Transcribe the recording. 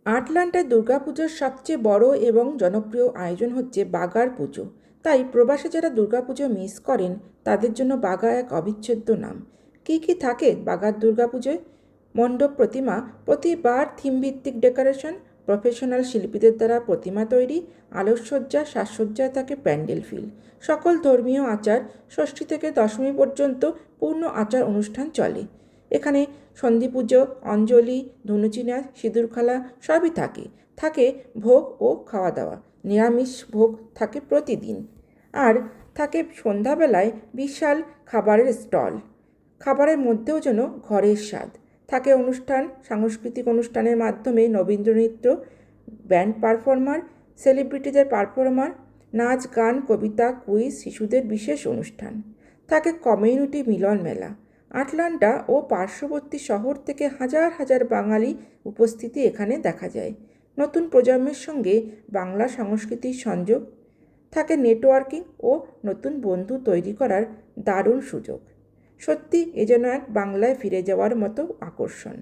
আটলান্টায় দুর্গাপুজোর সবচেয়ে বড় এবং জনপ্রিয় আয়োজন হচ্ছে বাগার পুজো। তাই প্রবাসে যারা দুর্গাপুজো মিস করেন তাদের জন্য বাগা এক অবিচ্ছেদ্য নাম। কী কী থাকে বাগার দুর্গাপুজোয়? মণ্ডপ প্রতিমা, প্রতিবার থিমভিত্তিক ডেকোরেশন, প্রফেশনাল শিল্পীদের দ্বারা প্রতিমা তৈরি, আলোকসজ্জা, সাজসজ্জায় থাকে প্যান্ডেল ফিল, সকল ধর্মীয় আচার, ষষ্ঠী থেকে দশমী পর্যন্ত পূর্ণ আচার অনুষ্ঠান চলে। এখানে সন্ধি পুজো, অঞ্জলি, ধনুচি নাচ, সিঁদুর খেলা সবই থাকে। থাকে ভোগ ও খাওয়া দাওয়া, নিরামিষ ভোগ থাকে প্রতিদিন। আর থাকে সন্ধ্যাবেলায় বিশাল খাবারের স্টল, খাবারের মধ্যেও যেন ঘরের স্বাদ। থাকে অনুষ্ঠান, সাংস্কৃতিক অনুষ্ঠানের মাধ্যমে রবীন্দ্রনৃত্য, ব্যান্ড পারফর্মার, সেলিব্রিটিদের পারফর্মার, নাচ, গান, কবিতা, কুইজ, শিশুদের বিশেষ অনুষ্ঠান। থাকে কমিউনিটি মিলন মেলা। আটলান্টা ও পার্শ্ববর্তী শহর থেকে হাজার হাজার বাঙালি উপস্থিতি এখানে দেখা যায়। নতুন প্রজন্মের সঙ্গে বাংলা সংস্কৃতির সংযোগ। থাকে নেটওয়ার্কিং ও নতুন বন্ধু তৈরি করার দারুণ সুযোগ। সত্যি এ যেন এক বাংলায় ফিরে যাওয়ার মতো আকর্ষণ।